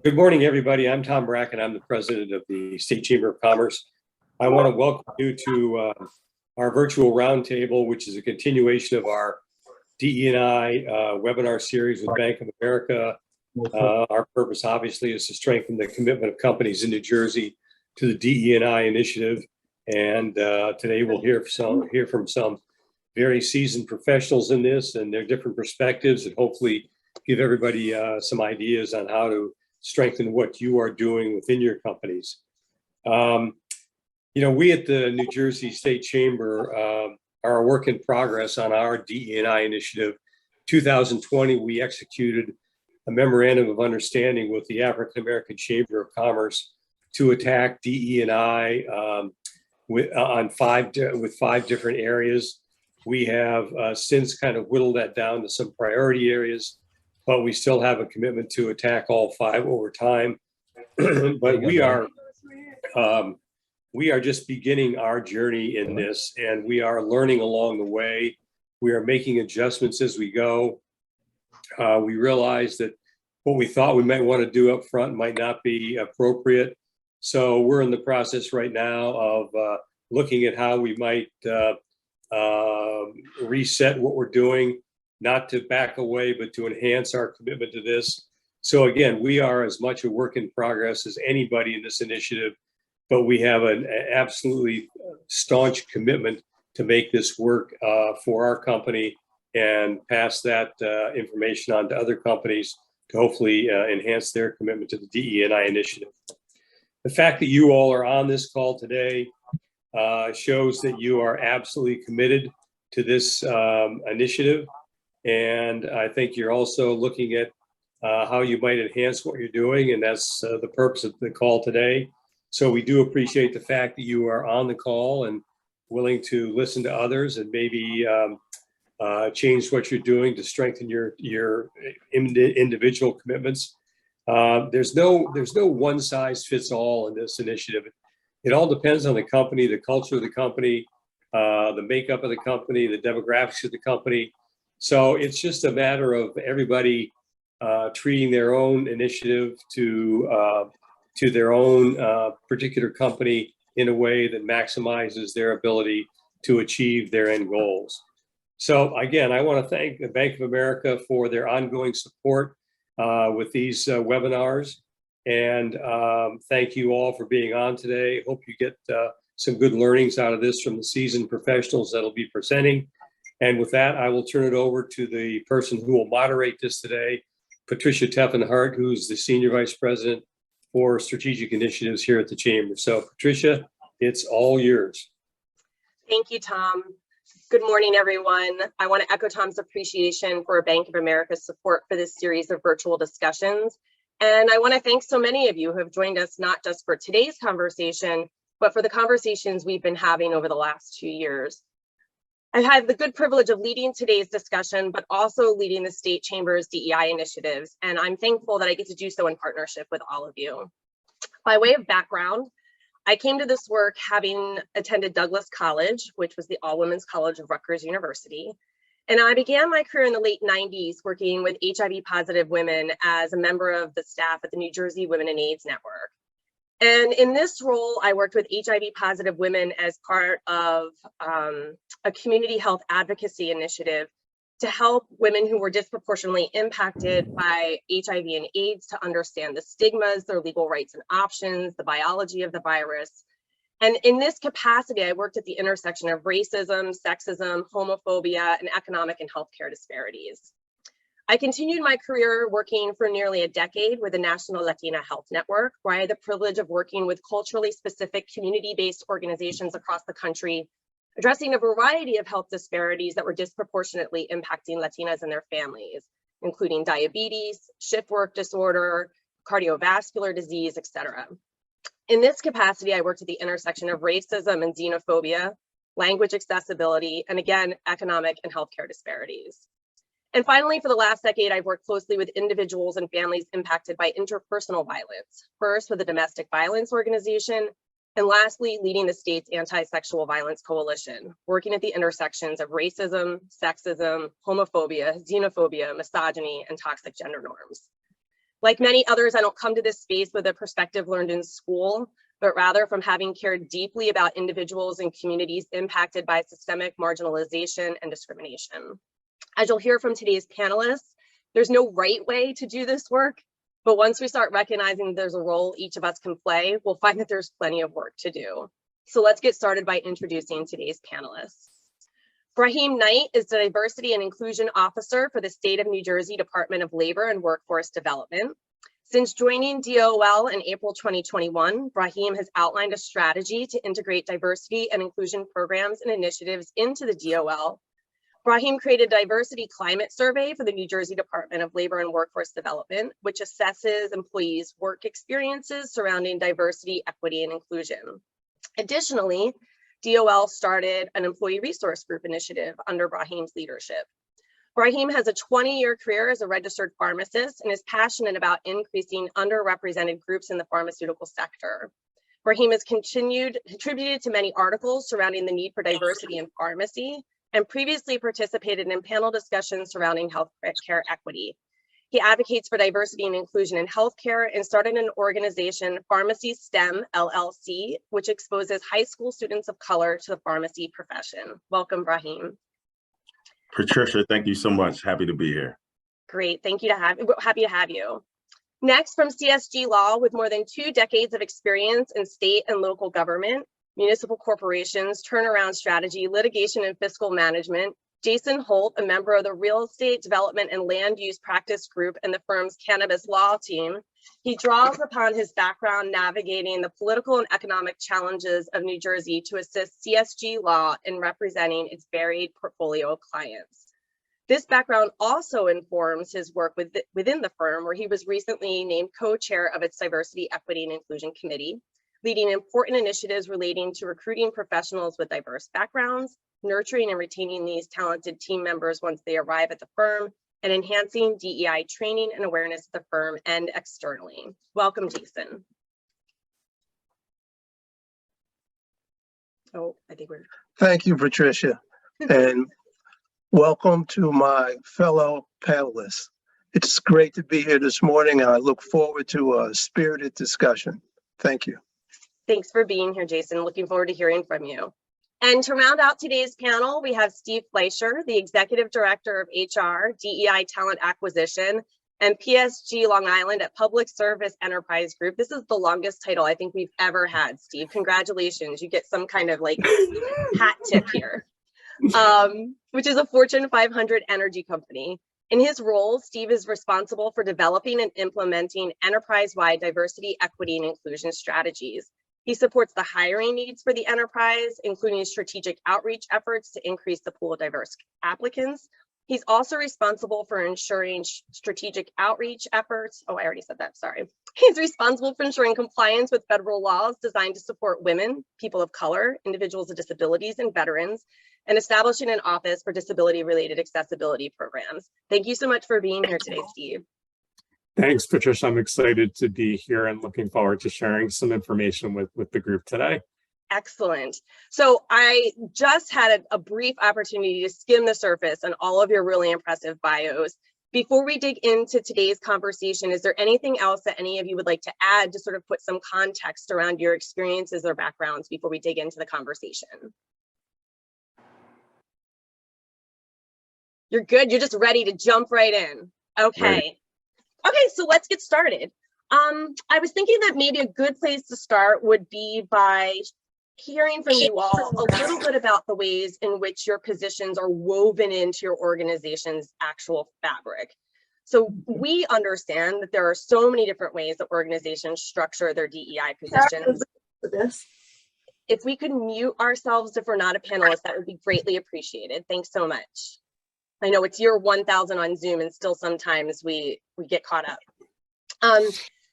Good morning, everybody. I'm Tom Bracken. I'm the president of the State Chamber of Commerce. I want to welcome you to our virtual roundtable, which is a continuation of our DE&I webinar series with Bank of America. Our purpose, obviously, is to strengthen the commitment of companies in New Jersey to the DE&I initiative. And today we'll hear from some very seasoned professionals in this and their different perspectives, and hopefully give everybody some ideas on how to strengthen what you are doing within your companies. We at the New Jersey State Chamber are a work in progress on our DE&I initiative. 2020, we executed a memorandum of understanding with the African American Chamber of Commerce to attack DE&I with five different areas. We have since kind of whittled that down to some priority areas, but we still have a commitment to attack all five over time. But we are just beginning our journey in this, and we are learning along the way. We are making adjustments as we go. We realize that what we thought we might want to do up front might not be appropriate. So we're in the process right now of looking at how we might reset what we're doing, not to back away, but to enhance our commitment to this. So again, we are as much a work in progress as anybody in this initiative, but we have an absolutely staunch commitment to make this work for our company and pass that information on to other companies to hopefully enhance their commitment to the DE&I initiative. The fact that you all are on this call today shows that you are absolutely committed to this initiative. And I think you're also looking at how you might enhance what you're doing, and that's the purpose of the call today. So we do appreciate the fact that you are on the call and willing to listen to others and maybe change what you're doing to strengthen your individual commitments. There's no one size fits all in this initiative. It all depends on the company, the culture of the company, the makeup of the company, the demographics of the company. So it's just a matter of everybody treating their own initiative to their own particular company in a way that maximizes their ability to achieve their end goals. So again, I want to thank the Bank of America for their ongoing support with these webinars. And thank you all for being on today. Hope you get some good learnings out of this from the seasoned professionals that'll be presenting. And with that, I will turn it over to the person who will moderate this today, Patricia Teffenhart, who's the Senior Vice President for Strategic Initiatives here at the Chamber. So Patricia, it's all yours. Thank you, Tom. Good morning, everyone. I want to echo Tom's appreciation for Bank of America's support for this series of virtual discussions. And I want to thank so many of you who have joined us, not just for today's conversation, but for the conversations we've been having over the last 2 years. I've had the good privilege of leading today's discussion, but also leading the State Chamber's DEI initiatives, and I'm thankful that I get to do so in partnership with all of you. By way of background, I came to this work having attended Douglas College, which was the all-women's college of Rutgers University, and I began my career in the late 90s working with HIV-positive women as a member of the staff at the New Jersey Women and AIDS Network. And in this role, I worked with HIV-positive women as part of a community health advocacy initiative to help women who were disproportionately impacted by HIV and AIDS to understand the stigmas, their legal rights and options, the biology of the virus. And in this capacity, I worked at the intersection of racism, sexism, homophobia, and economic and healthcare disparities. I continued my career working for nearly a decade with the National Latina Health Network, where I had the privilege of working with culturally specific community-based organizations across the country, addressing a variety of health disparities that were disproportionately impacting Latinas and their families, including diabetes, shift work disorder, cardiovascular disease, etc. In this capacity, I worked at the intersection of racism and xenophobia, language accessibility, and again, economic and healthcare disparities. And finally, for the last decade, I've worked closely with individuals and families impacted by interpersonal violence, first with the Domestic Violence Organization, and lastly, leading the state's Anti-Sexual Violence Coalition, working at the intersections of racism, sexism, homophobia, xenophobia, misogyny, and toxic gender norms. Like many others, I don't come to this space with a perspective learned in school, but rather from having cared deeply about individuals and communities impacted by systemic marginalization and discrimination. As you'll hear from today's panelists, there's no right way to do this work, but once we start recognizing there's a role each of us can play, we'll find that there's plenty of work to do. So let's get started by introducing today's panelists. Braheim Knight is the Diversity and Inclusion Officer for the State of New Jersey Department of Labor and Workforce Development. Since joining DOL in April 2021, Braheim has outlined a strategy to integrate diversity and inclusion programs and initiatives into the DOL. Braheim created a diversity climate survey for the New Jersey Department of Labor and Workforce Development, which assesses employees' work experiences surrounding diversity, equity, and inclusion. Additionally, DOL started an employee resource group initiative under Braheim's leadership. Braheim has a 20-year career as a registered pharmacist and is passionate about increasing underrepresented groups in the pharmaceutical sector. Braheim has contributed to many articles surrounding the need for diversity in pharmacy and previously participated in panel discussions surrounding healthcare equity. He advocates for diversity and inclusion in healthcare and started an organization, Pharmacy STEM LLC, which exposes high school students of color to the pharmacy profession. Welcome, Braheim. Patricia, thank you so much. happy to be here. Great, happy to have you. Next, from CSG Law, with more than 2 decades of experience in state and local government, municipal corporations, turnaround strategy, litigation, and fiscal management, Jason Holt, a member of the Real Estate Development and Land Use Practice Group and the firm's Cannabis Law team. He draws upon his background navigating the political and economic challenges of New Jersey to assist CSG Law in representing its varied portfolio of clients. This background also informs his work within the firm, where he was recently named co-chair of its Diversity, Equity, and Inclusion Committee, leading important initiatives relating to recruiting professionals with diverse backgrounds, nurturing and retaining these talented team members once they arrive at the firm, and enhancing DEI training and awareness of the firm and externally. Welcome, Jason. Oh, I think we're... Thank you, Patricia, and welcome to my fellow panelists. It's great to be here this morning, and I look forward to a spirited discussion. Thank you. Thanks for being here, Jason. Looking forward to hearing from you. And to round out today's panel, we have Steve Fleischer, the Executive Director of HR, DEI Talent Acquisition, and PSG Long Island at Public Service Enterprise Group. This is the longest title I think we've ever had, Steve. Congratulations. You get some kind of like hat tip here, which is a Fortune 500 energy company. In his role, Steve is responsible for developing and implementing enterprise-wide diversity, equity, and inclusion strategies. He supports the hiring needs for the enterprise, including strategic outreach efforts to increase the pool of diverse applicants. He's also responsible for ensuring strategic outreach efforts. Oh, I already said that, sorry. He's responsible for ensuring compliance with federal laws designed to support women, people of color, individuals with disabilities, and veterans, and establishing an office for disability-related accessibility programs. Thank you so much for being here today, Steve. Thanks, Patricia. I'm excited to be here and looking forward to sharing some information with the group today. Excellent. So I just had a brief opportunity to skim the surface on all of your really impressive bios. Before we dig into today's conversation, is there anything else that any of you would like to add to sort of put some context around your experiences or backgrounds before we dig into the conversation? You're good. You're just ready to jump right in. Okay. Ready. Okay, so let's get started. I was thinking that maybe a good place to start would be by hearing from you all a little bit about the ways in which your positions are woven into your organization's actual fabric. So we understand that there are so many different ways that organizations structure their DEI positions. If we could mute ourselves if we're not a panelist, that would be greatly appreciated. Thanks so much. I know it's year 1000 on Zoom and still sometimes we get caught up.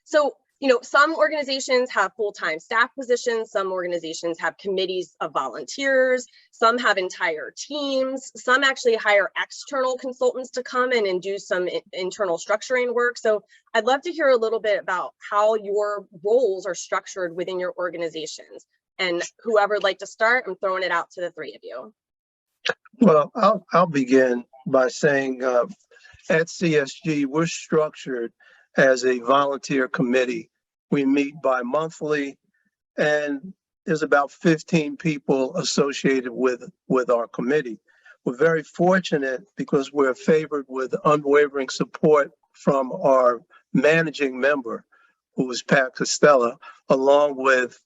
So, you know, some organizations have full-time staff positions, some organizations have committees of volunteers, some have entire teams, some actually hire external consultants to come in and do some internal structuring work. So I'd love to hear a little bit about how your roles are structured within your organizations. And whoever would like to start, I'm throwing it out to the three of you. Well, I'll begin by saying at CSG, we're structured as a volunteer committee. We meet bi-monthly, and there's about 15 people associated with our committee. We're very fortunate because we're favored with unwavering support from our managing member, who is Pat Costello, along with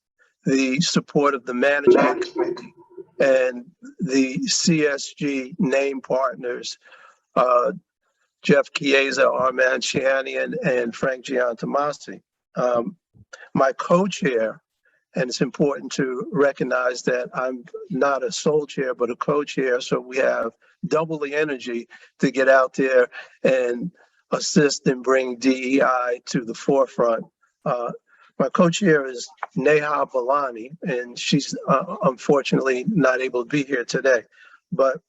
the support of the management committee and the CSG name partners, Jeff Chiesa, Armand Shahinian, and Frank Giantomasi. My co-chair, and it's important to recognize that I'm not a sole chair, but a co-chair, so we have double the energy to get out there and assist and bring DEI to the forefront. My co-chair is Neha Balani, and she's unfortunately not able to be here today. But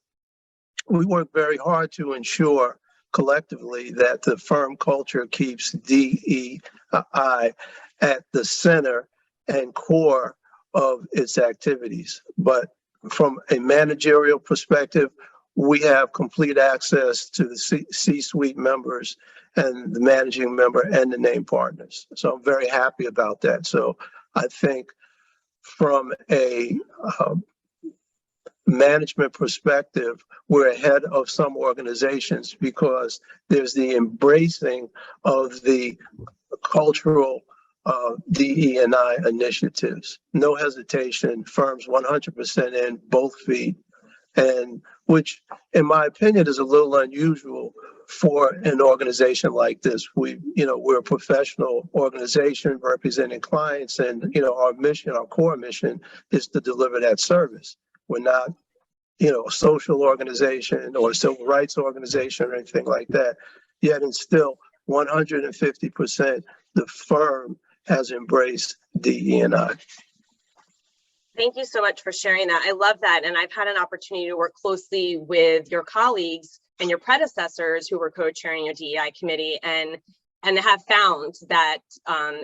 we work very hard to ensure collectively that the firm culture keeps DEI at the center and core of its activities. But from a managerial perspective, we have complete access to the C-suite members and the managing member and the name partners. So I'm very happy about that. So I think from a management perspective, we're ahead of some organizations because there's the embracing of the cultural DE&I initiatives. No hesitation, firms 100% in, both feet, and which, in my opinion, is a little unusual for an organization like this. We're a professional organization representing clients, and our mission, our core mission, is to deliver that service. We're not, a social organization or a civil rights organization or anything like that. Yet, and still, 150%, the firm has embraced DE&I. Thank you so much for sharing that. I love that. And I've had an opportunity to work closely with your colleagues and your predecessors who were co-chairing your DEI committee and have found that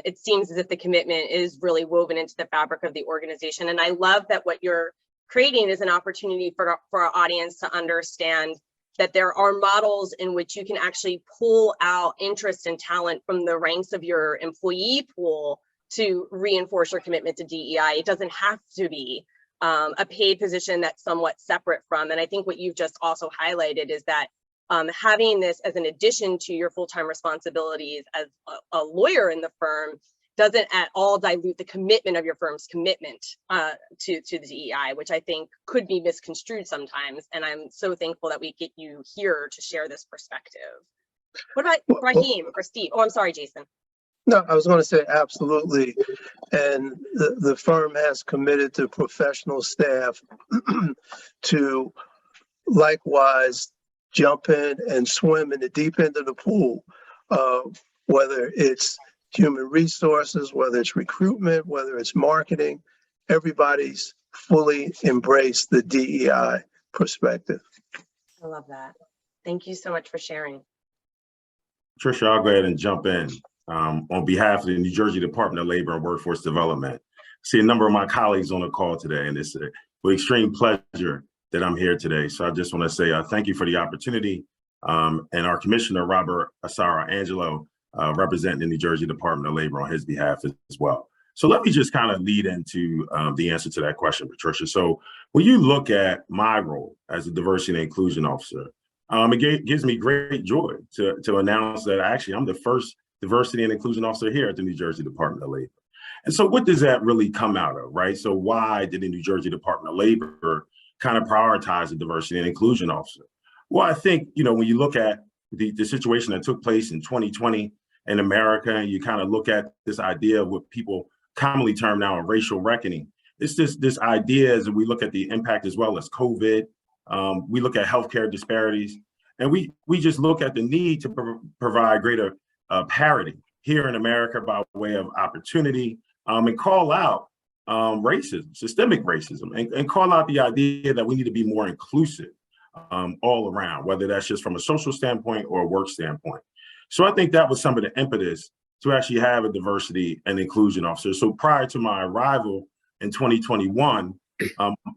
it seems as if the commitment is really woven into the fabric of the organization. And I love that what you're creating is an opportunity for our audience to understand that there are models in which you can actually pull out interest and talent from the ranks of your employee pool to reinforce your commitment to DEI. It doesn't have to be a paid position that's somewhat separate from. And I think what you've just also highlighted is that having this as an addition to your full-time responsibilities as a lawyer in the firm doesn't at all dilute the commitment of your firm's commitment to the DEI, which I think could be misconstrued sometimes. And I'm so thankful that we get you here to share this perspective. What about Braheim or Steve? Oh, I'm sorry, Jason. No, I was going to say absolutely. And the firm has committed to professional staff to likewise jump in and swim in the deep end of the pool, whether it's human resources, whether it's recruitment, whether it's marketing. Everybody's fully embraced the DEI perspective. I love that. Thank you so much for sharing. Patricia, I'll go ahead and jump in. On behalf of the New Jersey Department of Labor and Workforce Development, I see a number of my colleagues on the call today, and it's with extreme pleasure that I'm here today. So I just want to say thank you for the opportunity, and our Commissioner, Robert Asara Angelo, representing the New Jersey Department of Labor on his behalf as well. So let me just kind of lead into the answer to that question, Patricia. So when you look at my role as a diversity and inclusion officer, it gives me great joy to announce that actually I'm the first diversity and inclusion officer here at the New Jersey Department of Labor. And so what does that really come out of, right? So why did the New Jersey Department of Labor kind of prioritize the diversity and inclusion officer? Well, I think, when you look at the situation that took place in 2020 in America, and you kind of look at this idea of what people commonly term now a racial reckoning, it's this idea as we look at the impact as well as COVID, we look at healthcare disparities, and we just look at the need to provide greater parity here in America by way of opportunity, and call out racism, systemic racism, and call out the idea that we need to be more inclusive all around, whether that's just from a social standpoint or a work standpoint. So I think that was some of the impetus to actually have a diversity and inclusion officer. So prior to my arrival in 2021,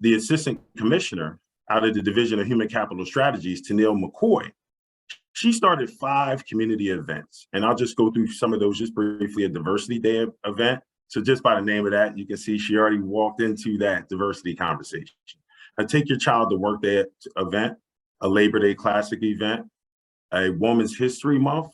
the assistant commissioner out of the Division of Human Capital Strategies, Tennille McCoy, she started 5 community events. And I'll just go through some of those just briefly. A diversity day event. So just by the name of that, you can see she already walked into that diversity conversation. A Take Your Child to Work Day event, a Labor Day Classic event, a Women's History Month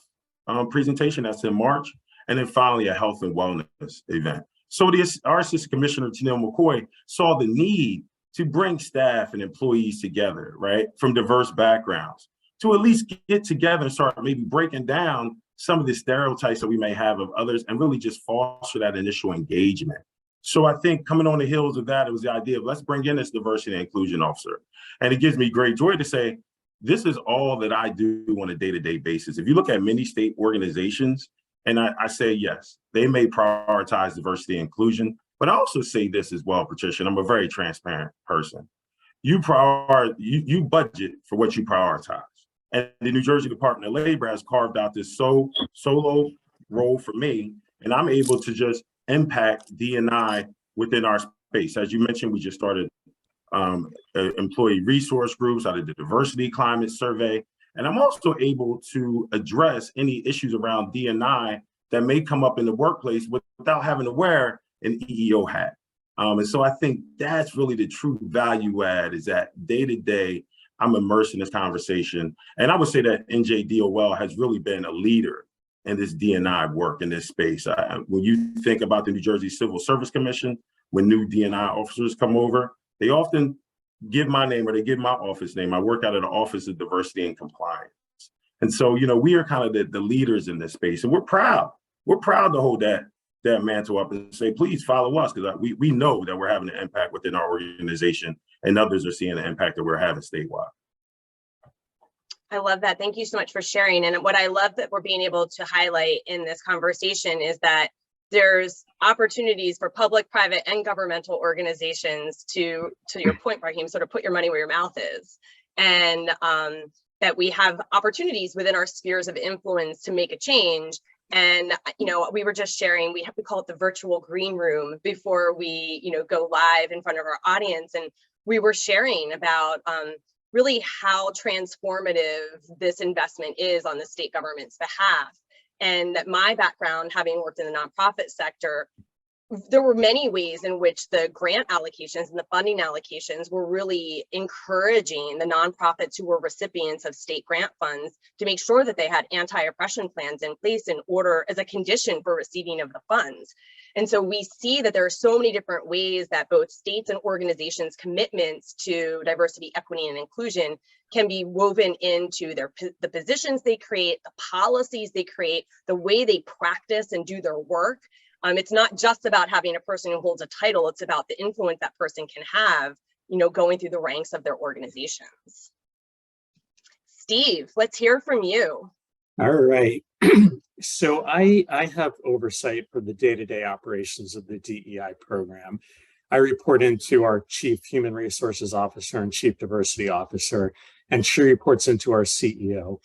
presentation, that's in March, and then finally a health and wellness event. So our Assistant Commissioner, Tennille McCoy, saw the need to bring staff and employees together, right, from diverse backgrounds, to at least get together and start maybe breaking down some of the stereotypes that we may have of others and really just foster that initial engagement. So I think coming on the heels of that, it was the idea of let's bring in this diversity and inclusion officer. And it gives me great joy to say, this is all that I do on a day-to-day basis. If you look at many state organizations, and I say, yes, they may prioritize diversity and inclusion, but I also say this as well, Patricia, and I'm a very transparent person. You budget for what you prioritize. And the New Jersey Department of Labor has carved out this solo role for me, and I'm able to just impact D&I within our space. As you mentioned, we just started employee resource groups out of the diversity climate survey. And I'm also able to address any issues around D&I that may come up in the workplace without having to wear an EEO hat. And so I think that's really the true value add, is that day to day, I'm immersed in this conversation. And I would say that NJDOL has really been a leader in this D&I work in this space. When you think about the New Jersey Civil Service Commission, when new D&I officers come over, they often give my name or they give my office name. I work out of the Office of Diversity and Compliance. And so, you know, we are kind of the leaders in this space, and we're proud. We're proud to hold that mantle up and say, please follow us, because we know that we're having an impact within our organization, and others are seeing the impact that we're having statewide. I love that. Thank you so much for sharing. And what I love that we're being able to highlight in this conversation is that there's opportunities for public, private, and governmental organizations to your point, Braheim, sort of put your money where your mouth is. And that we have opportunities within our spheres of influence to make a change. And, you know, we were just sharing, we call it the virtual green room before we, you know, go live in front of our audience. And we were sharing about really how transformative this investment is on the state government's behalf. And my background, having worked in the nonprofit sector, there were many ways in which the grant allocations and the funding allocations were really encouraging the nonprofits who were recipients of state grant funds to make sure that they had anti-oppression plans in place in order as a condition for receiving of the funds. And so we see that there are so many different ways that both states and organizations' commitments to diversity, equity, and inclusion can be woven into the positions they create, the policies they create, the way they practice and do their work. It's not just about having a person who holds a title, it's about the influence that person can have, you know, going through the ranks of their organizations. Steve, let's hear from you. All right. So I have oversight for the day-to-day operations of the DEI program. I report into our Chief Human Resources Officer and Chief Diversity Officer, and she reports into our CEO.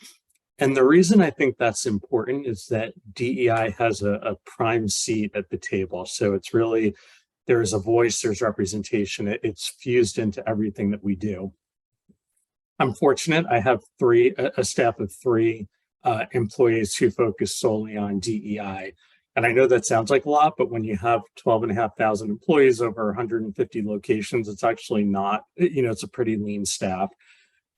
And the reason I think that's important is that DEI has a prime seat at the table. So it's really, there's a voice, there's representation, it's fused into everything that we do. I'm fortunate, I have a staff of 3 employees who focus solely on DEI. And I know that sounds like a lot, but when you have 12,500 employees over 150 locations, it's actually not, you know, it's a pretty lean staff.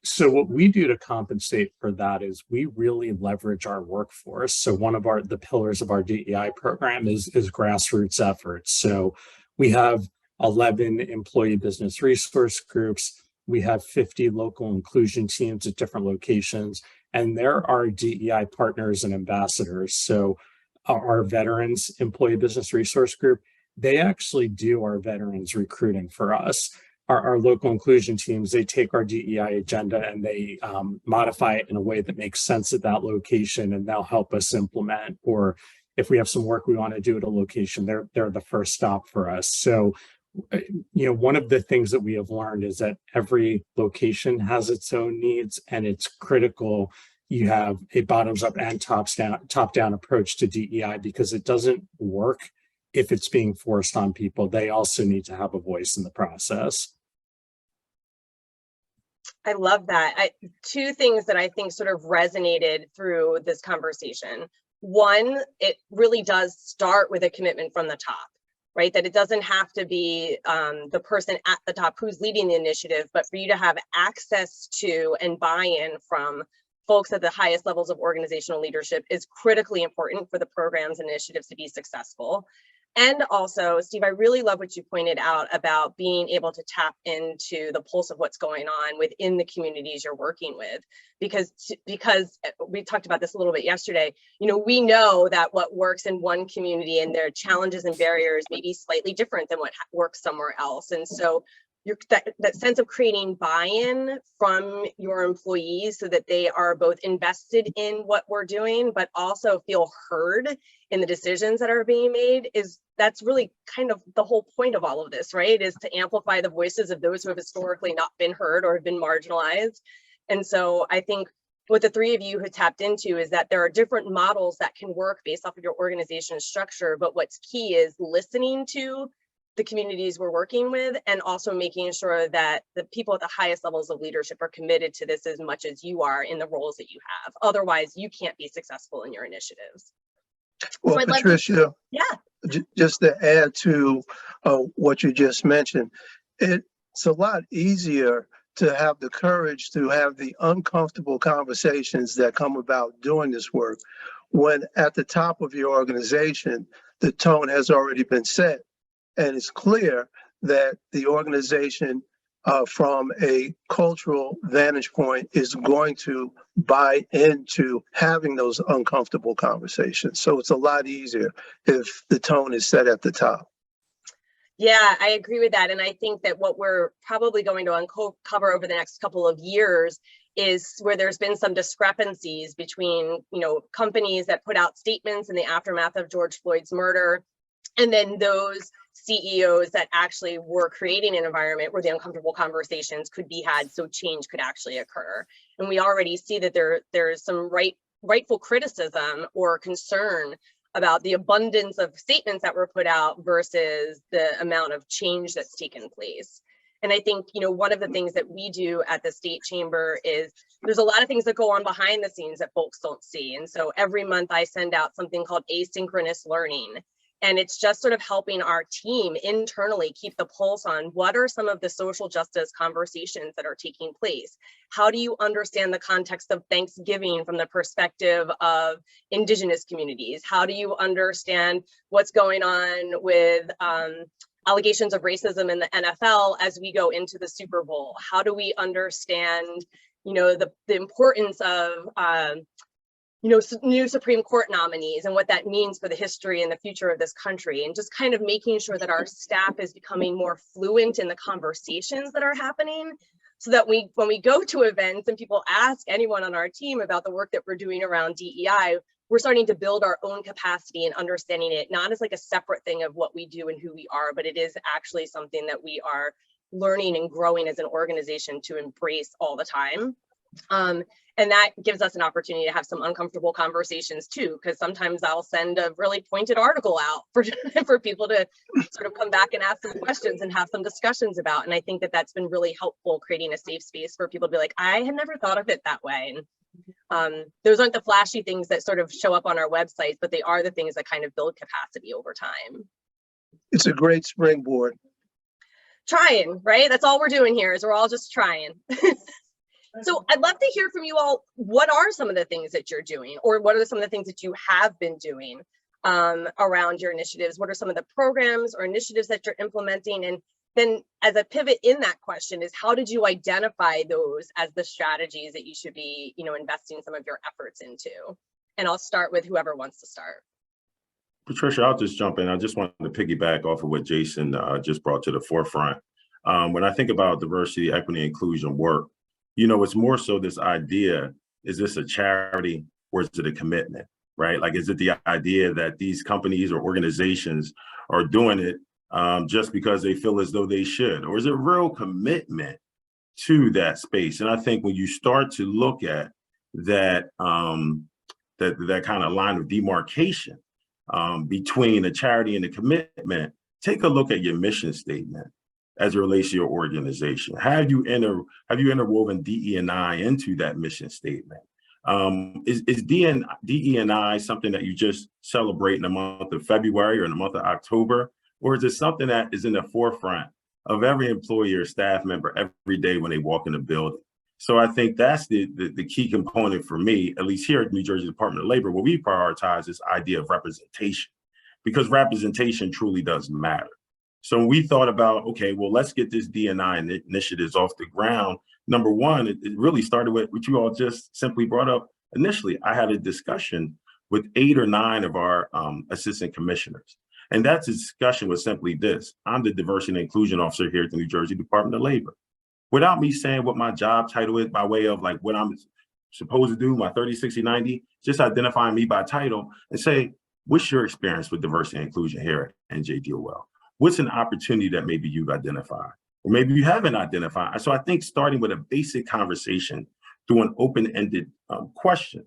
So what we do to compensate for that is we really leverage our workforce. So one of the pillars of our DEI program is grassroots efforts. So we have 11 employee business resource groups. We have 50 local inclusion teams at different locations, and there are DEI partners and ambassadors. So our veterans employee business resource group, they actually do our veterans recruiting for us. Our local inclusion teams, they take our DEI agenda and they modify it in a way that makes sense at that location, and they'll help us implement. Or if we have some work we want to do at a location, they're the first stop for us. So, you know, one of the things that we have learned is that every location has its own needs, and it's critical you have a bottoms up and top down approach to DEI, because it doesn't work if it's being forced on people. They also need to have a voice in the process. I love that. Two things that I think sort of resonated through this conversation. One, it really does start with a commitment from the top, right? That it doesn't have to be the person at the top who's leading the initiative, but for you to have access to and buy-in from folks at the highest levels of organizational leadership is critically important for the programs and initiatives to be successful. And also, Steve, I really love what you pointed out about being able to tap into the pulse of what's going on within the communities you're working with, because we talked about this a little bit yesterday. You know, we know that what works in one community and their challenges and barriers may be slightly different than what works somewhere else. And so that sense of creating buy-in from your employees so that they are both invested in what we're doing, but also feel heard in the decisions that are being made, that's really kind of the whole point of all of this, right? Is to amplify the voices of those who have historically not been heard or have been marginalized. And so I think what the three of you have tapped into is that there are different models that can work based off of your organization's structure, but what's key is listening to the communities we're working with, and also making sure that the people at the highest levels of leadership are committed to this as much as you are in the roles that you have. Otherwise, you can't be successful in your initiatives. Well, so Patricia, just to add to what you just mentioned, it's a lot easier to have the courage to have the uncomfortable conversations that come about doing this work when at the top of your organization, the tone has already been set. And it's clear that the organization, from a cultural vantage point, is going to buy into having those uncomfortable conversations. So it's a lot easier if the tone is set at the top. Yeah, I agree with that. And I think that what we're probably going to uncover over the next couple of years is where there's been some discrepancies between, you know, companies that put out statements in the aftermath of George Floyd's murder, and then those CEOs that actually were creating an environment where the uncomfortable conversations could be had so change could actually occur. And we already see that there's some rightful criticism or concern about the abundance of statements that were put out versus the amount of change that's taken place. And I think, you know, one of the things that we do at the State Chamber is there's a lot of things that go on behind the scenes that folks don't see. And so every month I send out something called asynchronous learning. And it's just sort of helping our team internally keep the pulse on what are some of the social justice conversations that are taking place. How do you understand the context of Thanksgiving from the perspective of Indigenous communities? How do you understand what's going on with allegations of racism in the NFL as we go into the Super Bowl? How do we understand, you know, the importance of you know, new Supreme Court nominees and what that means for the history and the future of this country, and just kind of making sure that our staff is becoming more fluent in the conversations that are happening, so that when we go to events and people ask anyone on our team about the work that we're doing around DEI, we're starting to build our own capacity and understanding it, not as like a separate thing of what we do and who we are, but it is actually something that we are learning and growing as an organization to embrace all the time. And that gives us an opportunity to have some uncomfortable conversations too, because sometimes I'll send a really pointed article out for people to sort of come back and ask some questions and have some discussions about. And I think that that's been really helpful, creating a safe space for people to be like, I had never thought of it that way. And those aren't the flashy things that sort of show up on our websites, but they are the things that kind of build capacity over time. It's a great springboard. Trying, right? That's all we're doing here, is we're all just trying. So I'd love to hear from you all. What are some of the things that you're doing, or what are some of the things that you have been doing around your initiatives? What are some of the programs or initiatives that you're implementing? And then as a pivot in that question is, how did you identify those as the strategies that you should be, you know, investing some of your efforts into? And I'll start with whoever wants to start. Patricia, I'll just jump in. I just wanted to piggyback off of what Jason just brought to the forefront. When I think about diversity, equity, inclusion work, you know, it's more so this idea, is this a charity or is it a commitment, right? Like, is it the idea that these companies or organizations are doing it just because they feel as though they should, or is it real commitment to that space? And I think when you start to look at that, that kind of line of demarcation between a charity and a commitment, take a look at your mission statement. as it relates to your organization? Have you interwoven DE&I into that mission statement? Is DE&I something that you just celebrate in the month of February or in the month of October? Or is it something that is in the forefront of every employee or staff member every day when they walk in the building? So I think that's the key component for me, at least here at New Jersey Department of Labor, where we prioritize this idea of representation, because representation truly does matter. So when we thought about, okay, well, let's get this D&I initiatives off the ground. Number one, it really started with what you all just simply brought up initially. I had a discussion with 8 or 9 of our assistant commissioners. And that discussion was simply this: I'm the diversity and inclusion officer here at the New Jersey Department of Labor. Without me saying what my job title is by way of like what I'm supposed to do, my 30, 60, 90, just identifying me by title and say, what's your experience with diversity and inclusion here at NJDOL? What's an opportunity that maybe you've identified, or maybe you haven't identified? So I think starting with a basic conversation through an open-ended question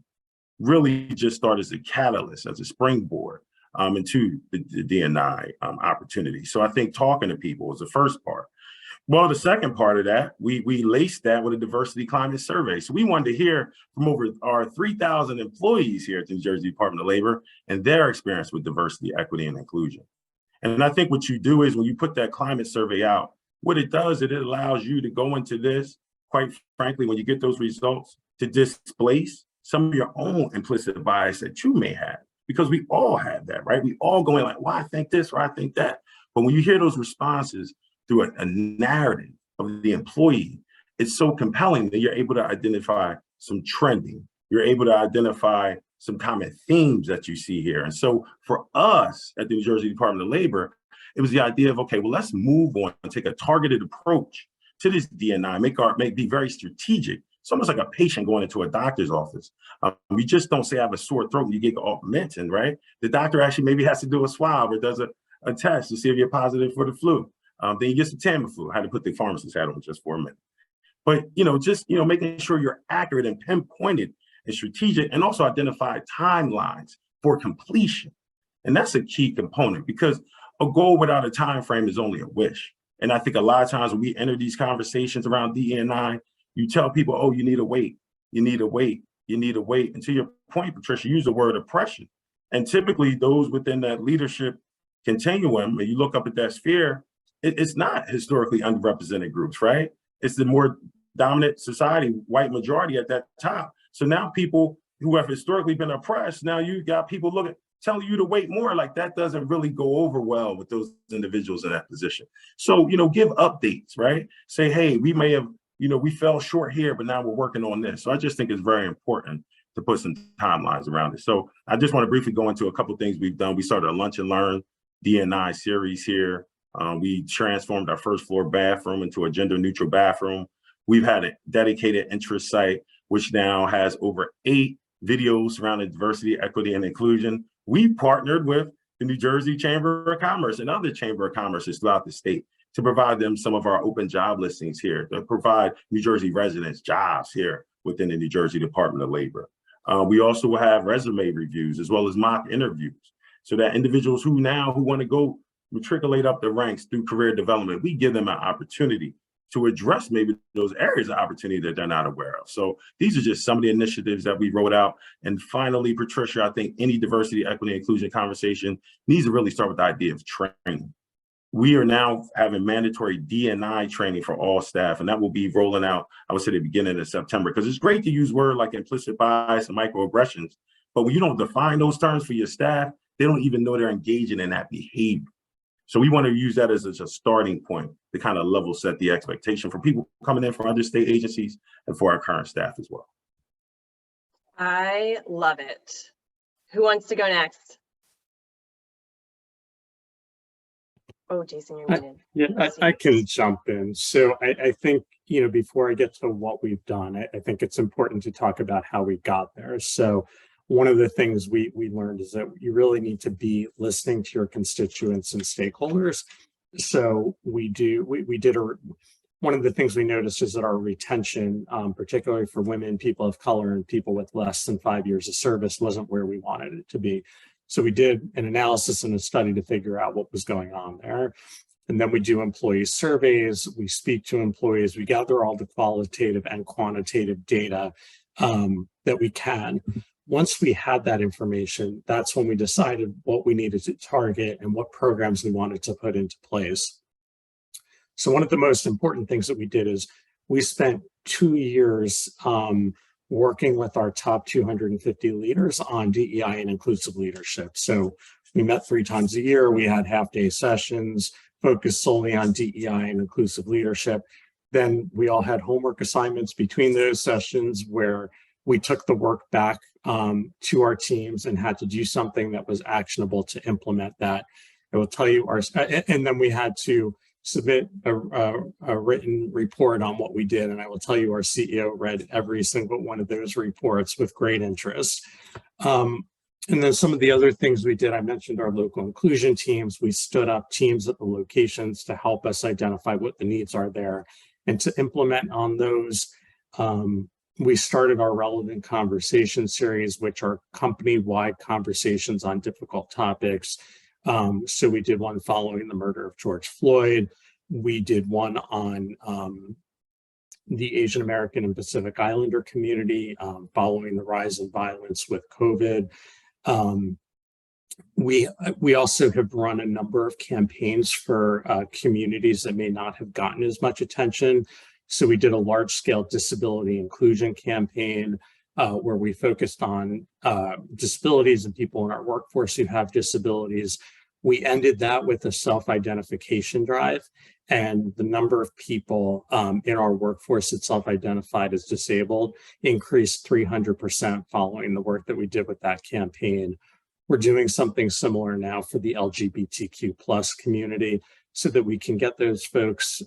really just start as a catalyst, as a springboard into the D&I opportunity. So I think talking to people is the first part. Well, the second part of that, we laced that with a diversity climate survey. So we wanted to hear from over our 3,000 employees here at the New Jersey Department of Labor and their experience with diversity, equity, and inclusion. And I think what you do is when you put that climate survey out, what it does is it allows you to go into this, quite frankly, when you get those results, to displace some of your own implicit bias that you may have, because we all have that, right? We all going like, well, I think this or I think that. But when you hear those responses through a narrative of the employee, it's so compelling that you're able to identify some trending. You're able to identify some common themes that you see here. And so for us at the New Jersey Department of Labor, it was the idea of, okay, well, let's move on and take a targeted approach to this D&I, be very strategic. It's almost like a patient going into a doctor's office. We just don't say I have a sore throat and you get augmentin, right? The doctor actually maybe has to do a swab or does a test to see if you're positive for the flu. Then you get some Tamiflu. I had to put the pharmacist hat on just for a minute. But, making sure you're accurate and pinpointed and strategic, and also identify timelines for completion. And that's a key component, because a goal without a time frame is only a wish. And I think a lot of times when we enter these conversations around DE&I, you tell people, oh, you need to wait, you need to wait, you need to wait. And to your point, Patricia, you use the word oppression. And typically those within that leadership continuum, when you look up at that sphere, it's not historically underrepresented groups, right? It's the more dominant society, white majority at that top. So now people who have historically been oppressed, now you got people telling you to wait more. Like, that doesn't really go over well with those individuals in that position. So, give updates, right? Say, hey, we may have, we fell short here, but now we're working on this. So I just think it's very important to put some timelines around it. So I just want to briefly go into a couple of things we've done. We started a Lunch and Learn D&I series here. We transformed our first floor bathroom into a gender neutral bathroom. We've had a dedicated interest site, which now has over 8 videos surrounding diversity, equity, and inclusion. We partnered with the New Jersey Chamber of Commerce and other Chamber of Commerces throughout the state to provide them some of our open job listings here, to provide New Jersey residents jobs here within the New Jersey Department of Labor. We also will have resume reviews as well as mock interviews, so that individuals who want to go matriculate up the ranks through career development, we give them an opportunity to address maybe those areas of opportunity that they're not aware of. So these are just some of the initiatives that we wrote out. And finally, Patricia, I think any diversity, equity, and inclusion conversation needs to really start with the idea of training. We are now having mandatory D&I training for all staff, and that will be rolling out, I would say, the beginning of September, because it's great to use words like implicit bias and microaggressions, but when you don't define those terms for your staff, they don't even know they're engaging in that behavior. So we want to use that as a starting point to kind of level set the expectation for people coming in from other state agencies and for our current staff as well. I love it. Who wants to go next? Oh, Jason, you're muted. Yeah, I can jump in. So I think, before I get to what we've done, I think it's important to talk about how we got there. So one of the things we learned is that you really need to be listening to your constituents and stakeholders. So one of the things we noticed is that our retention, particularly for women, people of color, and people with less than 5 years of service, wasn't where we wanted it to be. So we did an analysis and a study to figure out what was going on there. And then we do employee surveys, we speak to employees, we gather all the qualitative and quantitative data that we can. Once we had that information, that's when we decided what we needed to target and what programs we wanted to put into place. So one of the most important things that we did is we spent 2 years working with our top 250 leaders on DEI and inclusive leadership. So we met 3 times a year. We had half-day sessions focused solely on DEI and inclusive leadership. Then we all had homework assignments between those sessions where we took the work back to our teams and had to do something that was actionable to implement that. I will tell you and then we had to submit a written report on what we did. And I will tell you, our CEO read every single one of those reports with great interest. And then some of the other things we did, I mentioned our local inclusion teams. We stood up teams at the locations to help us identify what the needs are there. And to implement on those, we started our relevant conversation series, which are company-wide conversations on difficult topics. So we did one following the murder of George Floyd. We did one on the Asian American and Pacific Islander community following the rise in violence with COVID. We also have run a number of campaigns for communities that may not have gotten as much attention. So we did a large-scale disability inclusion campaign where we focused on disabilities and people in our workforce who have disabilities. We ended that with a self-identification drive, and the number of people in our workforce that self-identified as disabled increased 300% following the work that we did with that campaign. We're doing something similar now for the LGBTQ+ community so that we can get those folks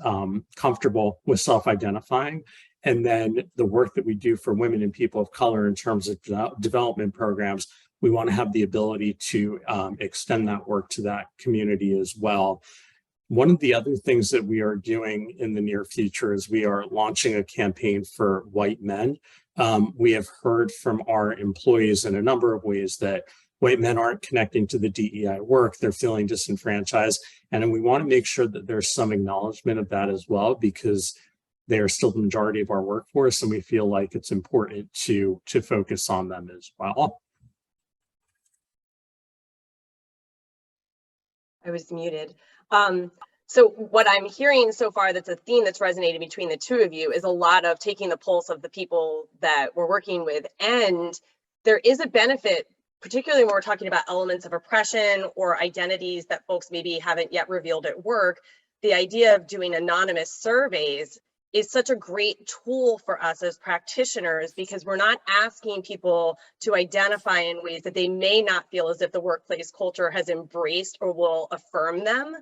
comfortable with self-identifying. And then the work that we do for women and people of color in terms of development programs, we want to have the ability to extend that work to that community as well. One of the other things that we are doing in the near future is we are launching a campaign for white men. We have heard from our employees in a number of ways that white men aren't connecting to the DEI work, they're feeling disenfranchised. And we want to make sure that there's some acknowledgement of that as well, because they are still the majority of our workforce, and we feel like it's important to focus on them as well. I was muted. So what I'm hearing so far that's a theme that's resonated between the two of you is a lot of taking the pulse of the people that we're working with. And there is a benefit, particularly when we're talking about elements of oppression or identities that folks maybe haven't yet revealed at work. The idea of doing anonymous surveys is such a great tool for us as practitioners, because we're not asking people to identify in ways that they may not feel as if the workplace culture has embraced or will affirm them.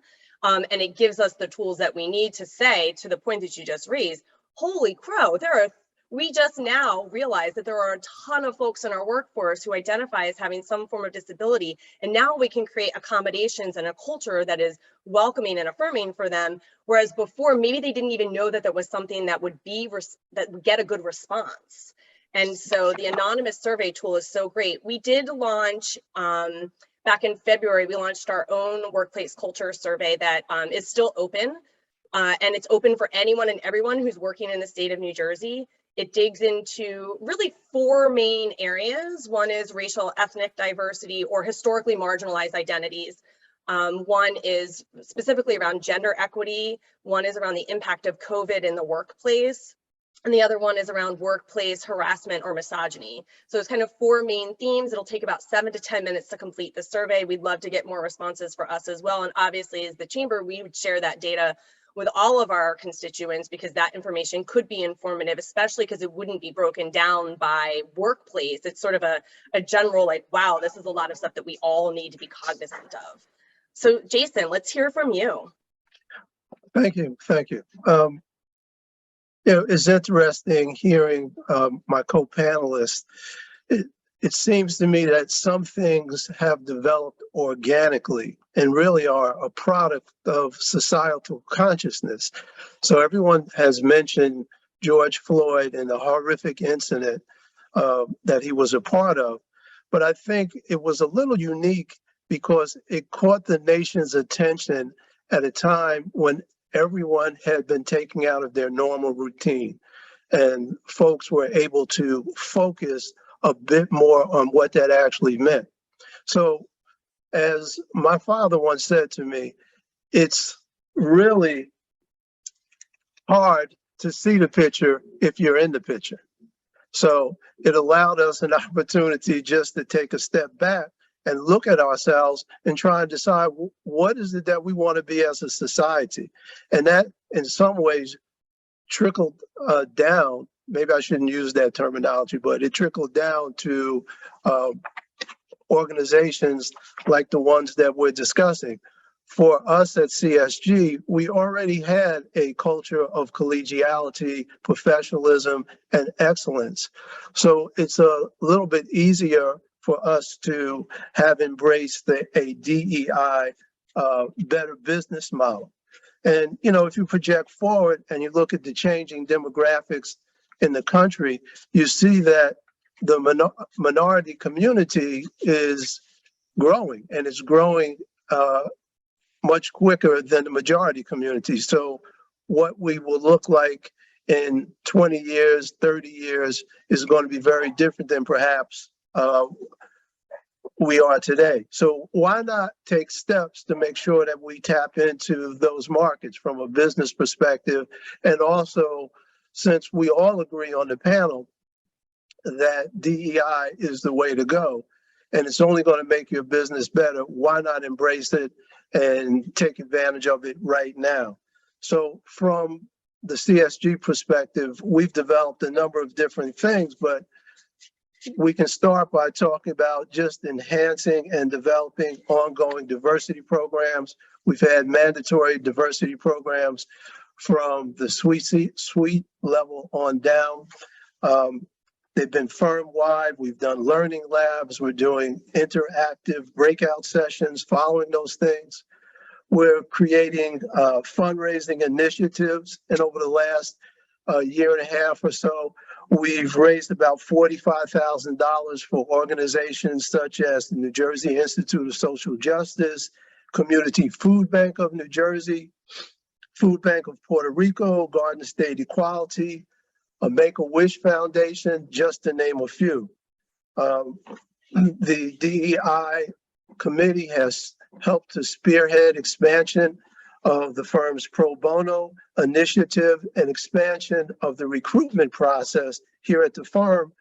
And it gives us the tools that we need to say, to the point that you just raised, holy crow, we just now realize that there are a ton of folks in our workforce who identify as having some form of disability. And now we can create accommodations and a culture that is welcoming and affirming for them. Whereas before, maybe they didn't even know that there was something that would get a good response. And so the anonymous survey tool is so great. We did launch, back in February, we launched our own workplace culture survey that is still open. And it's open for anyone and everyone who's working in the state of New Jersey. It digs into really 4 main areas. One is racial, ethnic diversity, or historically marginalized identities. One is specifically around gender equity. One is around the impact of COVID in the workplace. And the other one is around workplace harassment or misogyny. So it's kind of 4 main themes. It'll take about 7 to 10 minutes to complete the survey. We'd love to get more responses for us as well. And obviously, as the chamber, we would share that data with all of our constituents, because that information could be informative, especially because it wouldn't be broken down by workplace. It's sort of a general, like, wow, this is a lot of stuff that we all need to be cognizant of. So Jason, let's hear from you. Thank you. It's interesting hearing my co-panelists. It seems to me that some things have developed organically and really are a product of societal consciousness. So everyone has mentioned George Floyd and the horrific incident that he was a part of. But I think it was a little unique because it caught the nation's attention at a time when everyone had been taken out of their normal routine and folks were able to focus a bit more on what that actually meant. So as my father once said to me, it's really hard to see the picture if you're in the picture. So it allowed us an opportunity just to take a step back and look at ourselves and try and decide what is it that we want to be as a society. And that in some ways trickled down, maybe I shouldn't use that terminology, but it trickled down to organizations like the ones that we're discussing. For us at CSG, we already had a culture of collegiality, professionalism, and excellence. So it's a little bit easier for us to have embraced a DEI better business model. And, you know, if you project forward and you look at the changing demographics in the country, you see that the minority community is growing, and it's growing much quicker than the majority community. So what we will look like in 20 years, 30 years is going to be very different than perhaps we are today. So why not take steps to make sure that we tap into those markets from a business perspective? And also, since we all agree on the panel that DEI is the way to go, and it's only going to make your business better, why not embrace it and take advantage of it right now? So from the CSG perspective, we've developed a number of different things, but we can start by talking about just enhancing and developing ongoing diversity programs. We've had mandatory diversity programs from the suite level on down. They've been firm-wide. We've done learning labs. We're doing interactive breakout sessions following those things. We're creating fundraising initiatives, and over the last year and a half or so, we've raised about $45,000 for organizations such as the New Jersey Institute of Social Justice, Community Food Bank of New Jersey, Food Bank of Puerto Rico, Garden State Equality, a Make-A-Wish Foundation, just to name a few. The DEI committee has helped to spearhead expansion of the firm's pro bono initiative and expansion of the recruitment process here at the firm,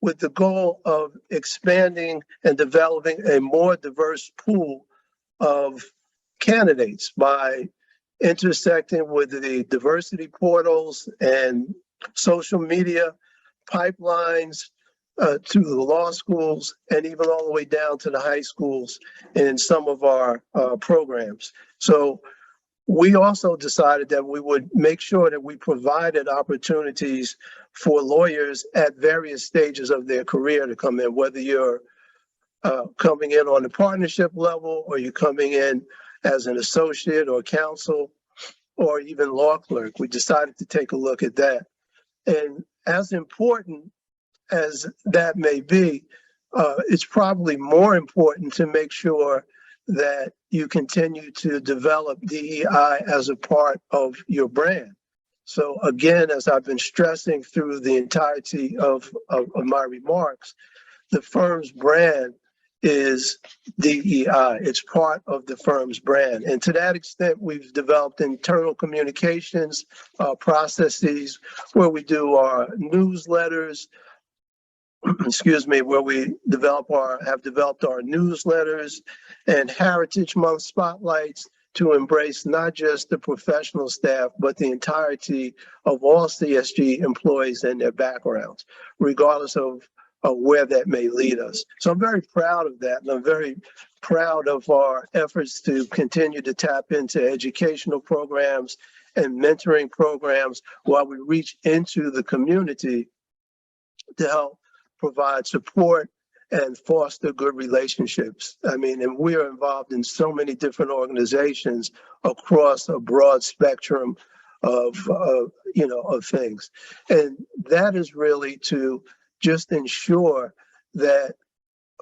with the goal of expanding and developing a more diverse pool of candidates by intersecting with the diversity portals and social media pipelines to the law schools, and even all the way down to the high schools in some of our programs. So we also decided that we would make sure that we provided opportunities for lawyers at various stages of their career to come in, whether you're coming in on the partnership level, or you're coming in as an associate or counsel, or even law clerk. We decided to take a look at that. And as important as that may be, it's probably more important to make sure that you continue to develop DEI as a part of your brand. So again, as I've been stressing through the entirety of my remarks, the firm's brand is DEI. It's part of the firm's brand. And to that extent, we've developed internal communications processes where we do our newsletters, excuse me, where we have developed our newsletters and Heritage Month spotlights to embrace not just the professional staff, but the entirety of all CSG employees and their backgrounds, regardless of where that may lead us. So I'm very proud of that, and I'm very proud of our efforts to continue to tap into educational programs and mentoring programs while we reach into the community to help provide support and foster good relationships. I mean, and we are involved in so many different organizations across a broad spectrum of things. And that is really to just ensure that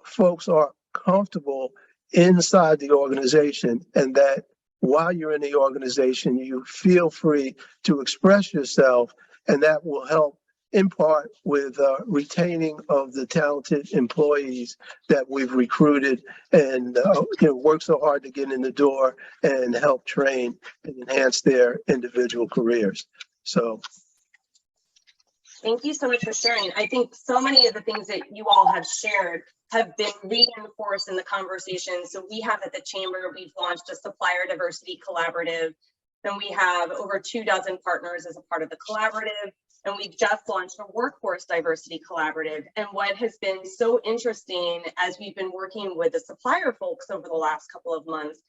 folks are comfortable inside the organization, and that while you're in the organization, you feel free to express yourself, and that will help in part with retaining of the talented employees that we've recruited and work so hard to get in the door and help train and enhance their individual careers. So thank you so much for sharing. I think so many of the things that you all have shared have been reinforced in the conversation. So we have at the Chamber, we've launched a supplier diversity collaborative, and we have over 24 partners as a part of the collaborative. And we've just launched a workforce diversity collaborative. And what has been so interesting as we've been working with the supplier folks over the last couple of months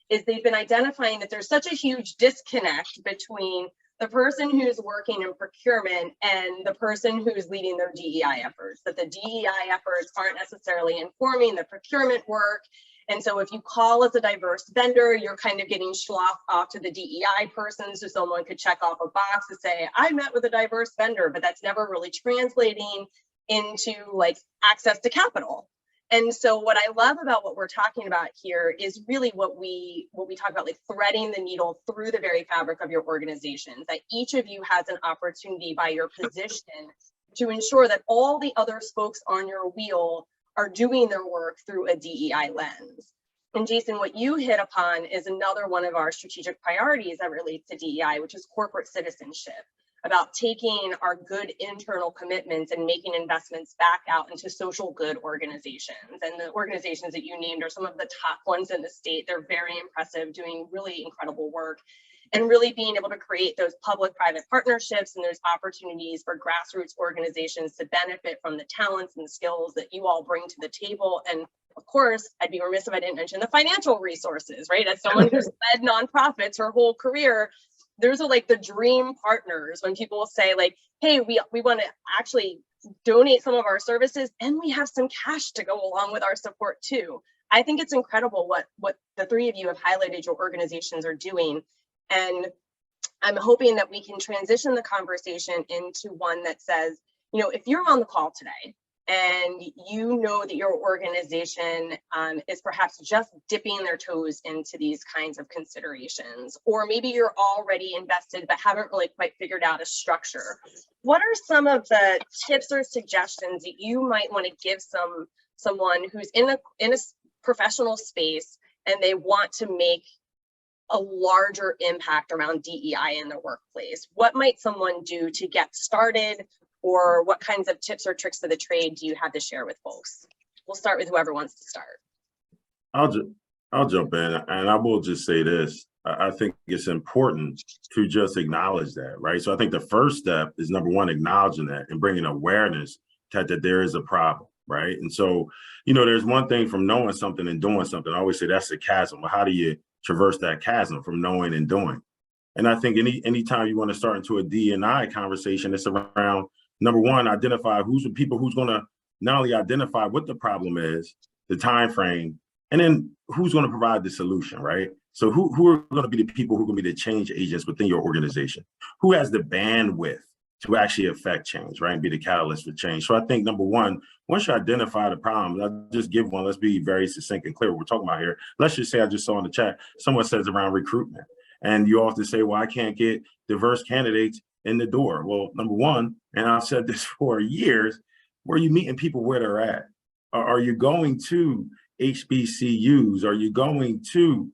is they've been identifying that there's such a huge disconnect between the person who's working in procurement and the person who's leading their DEI efforts, that the DEI efforts aren't necessarily informing the procurement work. And so if you call as a diverse vendor, you're kind of getting sloughed off to the DEI person, so someone could check off a box to say, I met with a diverse vendor, but that's never really translating into like access to capital. And so what I love about what we're talking about here is really what we talk about, like threading the needle through the very fabric of your organizations, that each of you has an opportunity by your position to ensure that all the other spokes on your wheel are doing their work through a DEI lens. And Jason, what you hit upon is another one of our strategic priorities that relates to DEI, which is corporate citizenship, about taking our good internal commitments and making investments back out into social good organizations. And the organizations that you named are some of the top ones in the state. They're very impressive, doing really incredible work, and really being able to create those public-private partnerships and those opportunities for grassroots organizations to benefit from the talents and the skills that you all bring to the table. And of course, I'd be remiss if I didn't mention the financial resources, right? As someone who's led nonprofits her whole career, those are like the dream partners when people say like, hey, we want to actually donate some of our services and we have some cash to go along with our support too. I think it's incredible what the three of you have highlighted your organizations are doing. And I'm hoping that we can transition the conversation into one that says, if you're on the call today and you know that your organization is perhaps just dipping their toes into these kinds of considerations, or maybe you're already invested but haven't really quite figured out a structure, what are some of the tips or suggestions that you might want to give someone who's in a professional space and they want to make a larger impact around DEI in their workplace? What might someone do to get started, or what kinds of tips or tricks of the trade do you have to share with folks? We'll start with whoever wants to start. I'll jump in, and I will just say this. I think it's important to just acknowledge that, right? So I think the first step is, number one, acknowledging that and bringing awareness that there is a problem, right? And so, there's one thing from knowing something and doing something. I always say that's the chasm. Well, how do you traverse that chasm from knowing and doing? And I think anytime you want to start into a D&I conversation, it's around, number one, identify who's the people who's going to not only identify what the problem is, the time frame, and then who's going to provide the solution, right? So who are going to be the people who are going to be the change agents within your organization? Who has the bandwidth to actually affect change, right? And be the catalyst for change. So I think, number one, once you identify the problem, I'll just give one. Let's be very succinct and clear what we're talking about here. Let's just say, I just saw in the chat, someone says around recruitment. And you often say, well, I can't get diverse candidates in the door. Well, number one, and I've said this for years, where are you meeting people where they're at? Are you going to HBCUs? Are you going to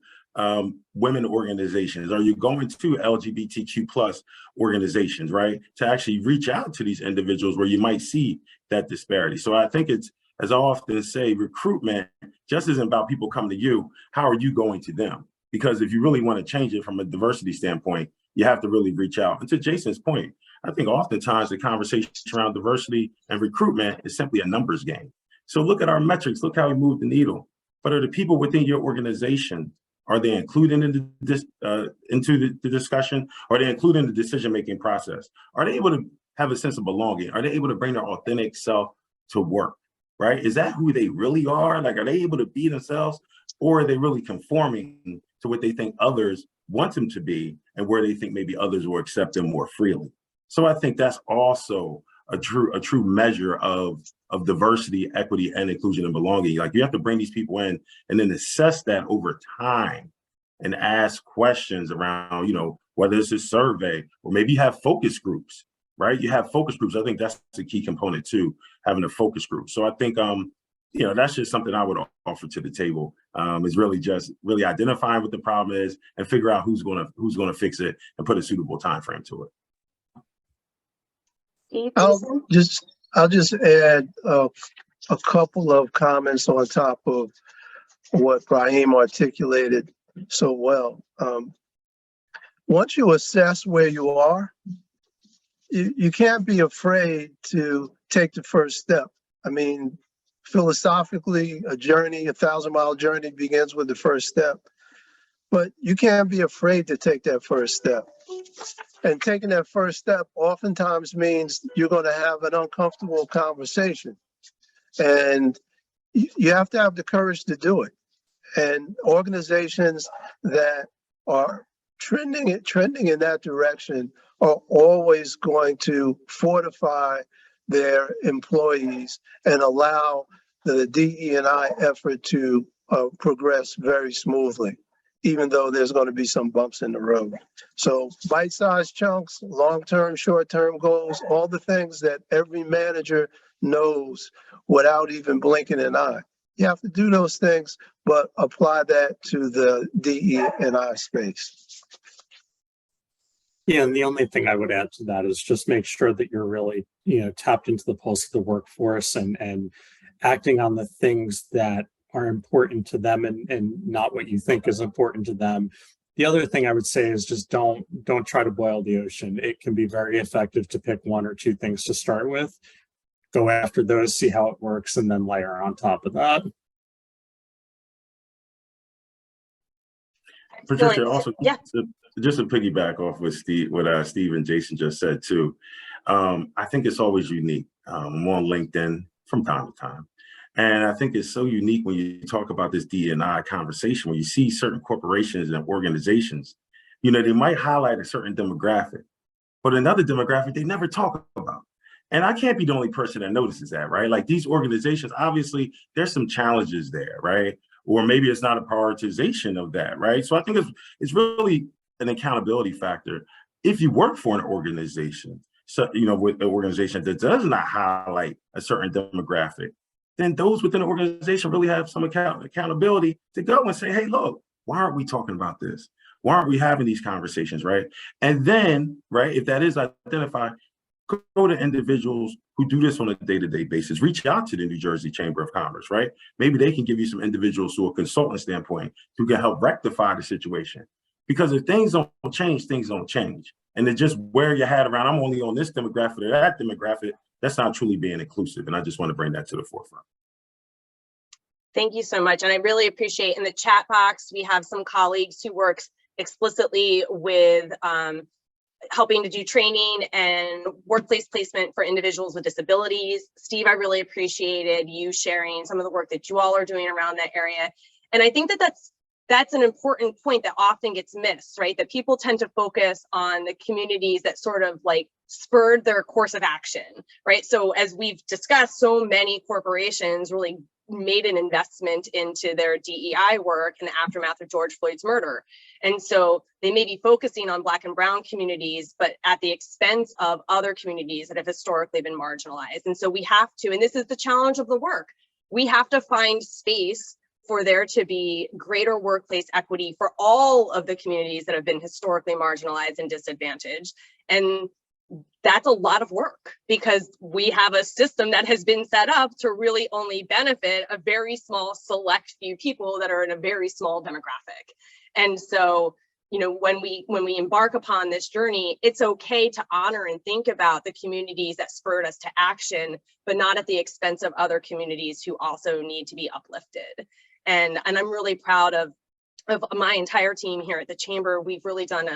women organizations? Are you going to LGBTQ plus organizations, right? To actually reach out to these individuals where you might see that disparity. So I think it's, as I often say, recruitment just isn't about people coming to you. How are you going to them? Because if you really want to change it from a diversity standpoint, you have to really reach out. And to Jason's point, I think oftentimes the conversation around diversity and recruitment is simply a numbers game. So look at our metrics, look how we move the needle. But are the people within your organization, are they included in into the discussion? Are they included in the decision-making process? Are they able to have a sense of belonging? Are they able to bring their authentic self to work, right? Is that who they really are? Like, are they able to be themselves, or are they really conforming to what they think others want them to be and where they think maybe others will accept them more freely? So I think that's also a true measure of diversity, equity, and inclusion and belonging. Like, you have to bring these people in and then assess that over time and ask questions around, whether it's a survey or maybe you have focus groups, right? You have focus groups. I think that's the key component too, having a focus group. So I think, that's just something I would offer to the table, is really identifying what the problem is and figure out who's going to fix it and put a suitable time frame to it. I'll just add a couple of comments on top of what Braheim articulated so well. Once you assess where you are, you can't be afraid to take the first step. I mean, philosophically, a 1,000-mile journey begins with the first step, but you can't be afraid to take that first step. And taking that first step oftentimes means you're going to have an uncomfortable conversation, and you have to have the courage to do it. And organizations that are trending in that direction are always going to fortify their employees and allow the DE&I effort to progress very smoothly, even though there's going to be some bumps in the road. So bite-sized chunks, long-term, short-term goals, all the things that every manager knows without even blinking an eye. You have to do those things, but apply that to the DE&I space. Yeah, and the only thing I would add to that is just make sure that you're really, tapped into the pulse of the workforce and acting on the things that are important to them and not what you think is important to them. The other thing I would say is just don't try to boil the ocean. It can be very effective to pick one or two things to start with, go after those, see how it works, and then layer on top of that. Patricia, also, just to piggyback off what Steve and Jason just said too, I think it's always unique. I'm on LinkedIn from time to time. And I think it's so unique when you talk about this D&I conversation, when you see certain corporations and organizations, they might highlight a certain demographic, but another demographic they never talk about. And I can't be the only person that notices that, right? Like these organizations, obviously, there's some challenges there, right? Or maybe it's not a prioritization of that, right? So I think it's really an accountability factor. If you work for an organization, so with an organization that does not highlight a certain demographic, then those within the organization really have some accountability to go and say, hey, look, why aren't we talking about this? Why aren't we having these conversations, right? And then, right, if that is identified, go to individuals who do this on a day-to-day basis. Reach out to the New Jersey Chamber of Commerce, right? Maybe they can give you some individuals through a consultant standpoint who can help rectify the situation. Because if things don't change, things don't change. And to just wear your hat around, I'm only on this demographic or that demographic, that's not truly being inclusive. And I just want to bring that to the forefront. Thank you so much. And I really appreciate in the chat box, we have some colleagues who work explicitly with helping to do training and workplace placement for individuals with disabilities. Steve, I really appreciated you sharing some of the work that you all are doing around that area. And I think that that's an important point that often gets missed, right? That people tend to focus on the communities that sort of like spurred their course of action, right? So as we've discussed, so many corporations really made an investment into their DEI work in the aftermath of George Floyd's murder. And so they may be focusing on Black and Brown communities, but at the expense of other communities that have historically been marginalized. And so we have to, and this is the challenge of the work, we have to find space for there to be greater workplace equity for all of the communities that have been historically marginalized and disadvantaged. And that's a lot of work because we have a system that has been set up to really only benefit a very small select few people that are in a very small demographic. And so, when we embark upon this journey, it's okay to honor and think about the communities that spurred us to action, but not at the expense of other communities who also need to be uplifted. And I'm really proud of my entire team here at the Chamber. We've really done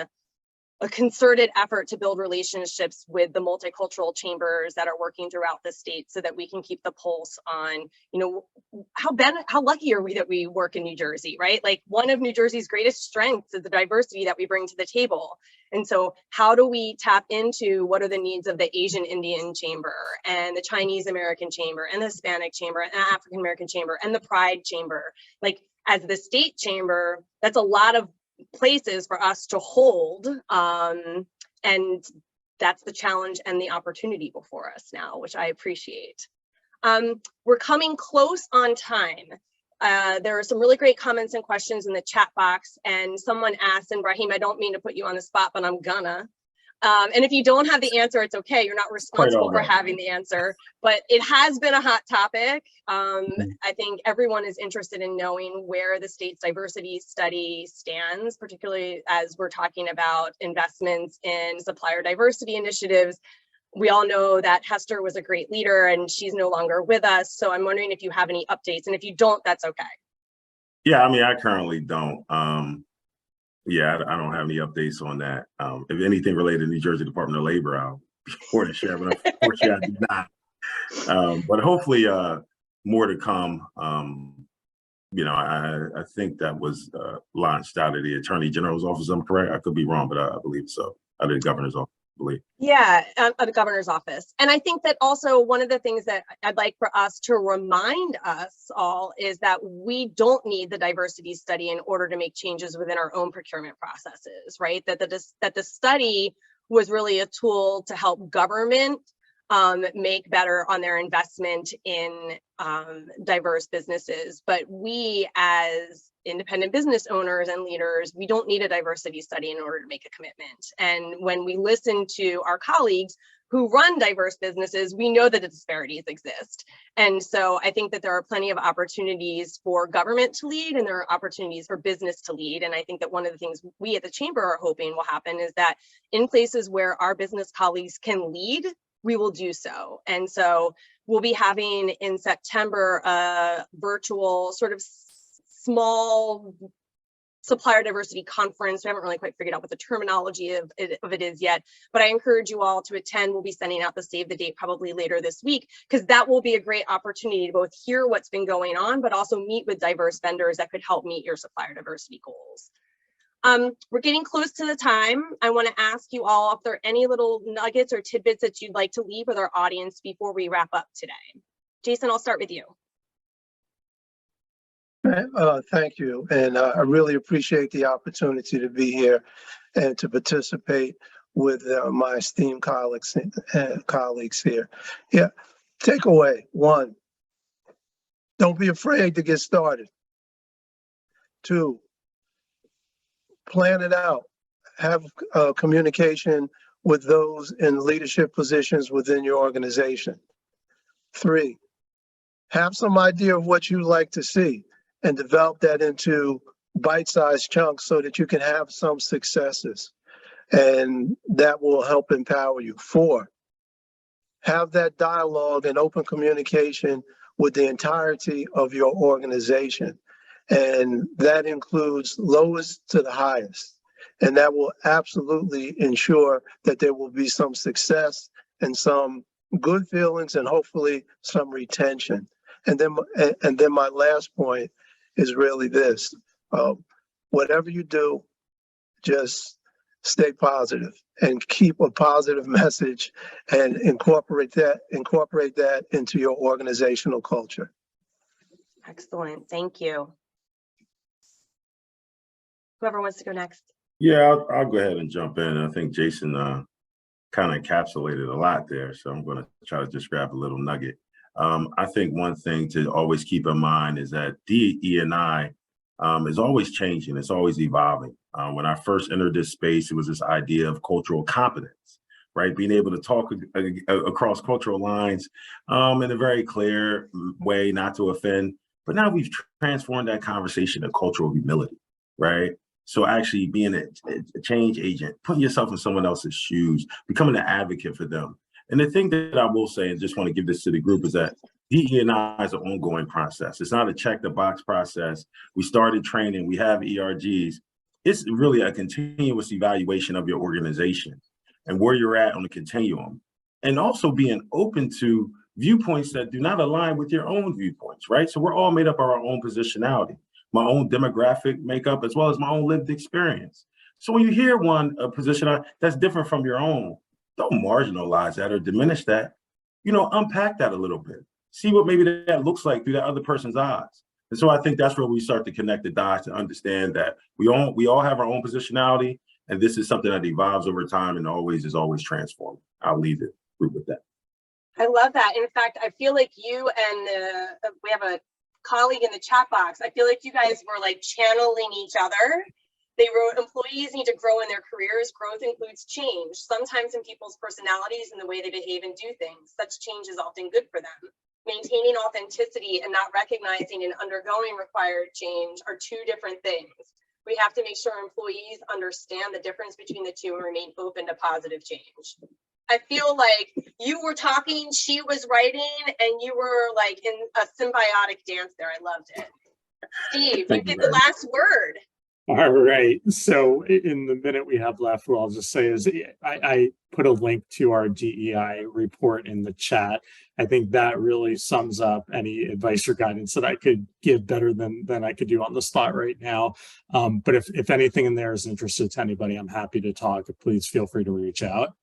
a concerted effort to build relationships with the multicultural chambers that are working throughout the state so that we can keep the pulse on, how lucky are we that we work in New Jersey, right? Like one of New Jersey's greatest strengths is the diversity that we bring to the table. And so how do we tap into what are the needs of the Asian Indian Chamber and the Chinese American Chamber and the Hispanic Chamber and the African American Chamber and the Pride Chamber? Like as the state chamber, that's a lot of places for us to hold. And that's the challenge and the opportunity before us now, which I appreciate. We're coming close on time. There are some really great comments and questions in the chat box, and someone asked, and Braheim, I don't mean to put you on the spot, but I'm gonna. And if you don't have the answer, it's okay. You're not responsible for having the answer, but it has been a hot topic. I think everyone is interested in knowing where the state's diversity study stands, particularly as we're talking about investments in supplier diversity initiatives. We all know that Hester was a great leader and she's no longer with us. So I'm wondering if you have any updates, and if you don't, that's okay. Yeah, I mean, I currently don't. Yeah, I don't have any updates on that. If anything related to New Jersey Department of Labor, I'll be sure to share, but unfortunately I do not. But hopefully more to come. I think that was launched out of the Attorney General's office. I'm correct. I could be wrong, but I believe so. Out of the governor's office, I believe. Yeah, the governor's office. And I think that also one of the things that I'd like for us to remind us all is that we don't need the diversity study in order to make changes within our own procurement processes, right? That the study was really a tool to help government make better on their investment in diverse businesses. But we as independent business owners and leaders, we don't need a diversity study in order to make a commitment. And when we listen to our colleagues who run diverse businesses, we know that the disparities exist. And so I think that there are plenty of opportunities for government to lead, and there are opportunities for business to lead. And I think that one of the things we at the Chamber are hoping will happen is that in places where our business colleagues can lead, we will do so. And so we'll be having in September a virtual sort of small supplier diversity conference. We haven't really quite figured out what the terminology of it is yet, but I encourage you all to attend. We'll be sending out the save the date probably later this week, because that will be a great opportunity to both hear what's been going on, but also meet with diverse vendors that could help meet your supplier diversity goals. We're getting close to the time. I want to ask you all if there are any little nuggets or tidbits that you'd like to leave with our audience before we wrap up today. Jason, I'll start with you. Thank you. And I really appreciate the opportunity to be here and to participate with my esteemed colleagues here. Yeah, takeaway one, don't be afraid to get started. 2, plan it out. Have communication with those in leadership positions within your organization. 3, have some idea of what you'd like to see and develop that into bite-sized chunks so that you can have some successes, and that will help empower you. 4, have that dialogue and open communication with the entirety of your organization, and that includes lowest to the highest, and that will absolutely ensure that there will be some success and some good feelings and hopefully some retention. And then my last point is really this: whatever you do, just stay positive and keep a positive message and incorporate that into your organizational culture. Excellent, thank you. Whoever wants to go next. Yeah, I'll go ahead and jump in. I think Jason kind of encapsulated a lot there, so I'm going to try to just grab a little nugget. I think one thing to always keep in mind is that DE&I is always changing. It's always evolving. When I first entered this space, it was this idea of cultural competence, right? Being able to talk across cultural lines in a very clear way, not to offend. But now we've transformed that conversation to cultural humility, right? So actually being a change agent, putting yourself in someone else's shoes, becoming an advocate for them. And the thing that I will say, and just want to give this to the group, is that DE&I is an ongoing process. It's not a check the box process. We started training, we have ERGs. It's really a continuous evaluation of your organization and where you're at on the continuum. And also being open to viewpoints that do not align with your own viewpoints, right? So we're all made up of our own positionality, my own demographic makeup, as well as my own lived experience. So when you hear a position that's different from your own, don't marginalize that or diminish that. Unpack that a little bit. See what maybe that looks like through that other person's eyes. And so I think that's where we start to connect the dots and understand that we all have our own positionality, and this is something that evolves over time and is always transforming. I'll leave it with that. I love that. In fact, I feel like you and we have a colleague in the chat box. I feel like you guys were like channeling each other. They wrote, employees need to grow in their careers. Growth includes change, sometimes in people's personalities and the way they behave and do things. Such change is often good for them. Maintaining authenticity and not recognizing and undergoing required change are two different things. We have to make sure employees understand the difference between the two and remain open to positive change. I feel like you were talking, she was writing, and you were like in a symbiotic dance there. I loved it. Steve, you get the last word. All right. So in the minute we have left, what I'll just say is I put a link to our DEI report in the chat. I think that really sums up any advice or guidance that I could give better than I could do on the spot right now. But if anything in there is interested to anybody, I'm happy to talk. Please feel free to reach out.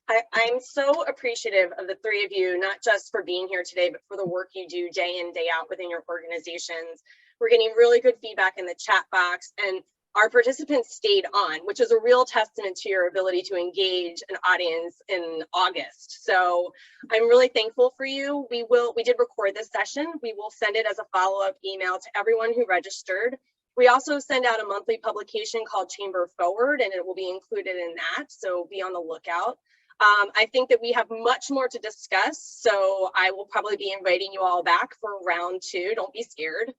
I'm so appreciative of the three of you, not just for being here today, but for the work you do day in, day out within your organizations. We're getting really good feedback in the chat box, and our participants stayed on, which is a real testament to your ability to engage an audience in August. So I'm really thankful for you. We did record this session. We will send it as a follow-up email to everyone who registered. We also send out a monthly publication called Chamber Forward, and it will be included in that. So be on the lookout. I think that we have much more to discuss, so I will probably be inviting you all back for round 2. Don't be scared.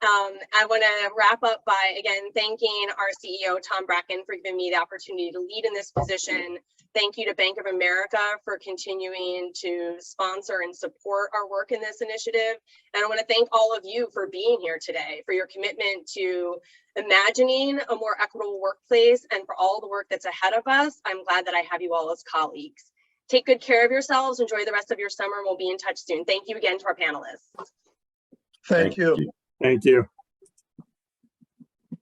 I want to wrap up by, again, thanking our CEO, Tom Bracken, for giving me the opportunity to lead in this position. Thank you to Bank of America for continuing to sponsor and support our work in this initiative. And I want to thank all of you for being here today, for your commitment to imagining a more equitable workplace and for all the work that's ahead of us. I'm glad that I have you all as colleagues. Take good care of yourselves. Enjoy the rest of your summer. We'll be in touch soon. Thank you again to our panelists. Thank you. Thank you.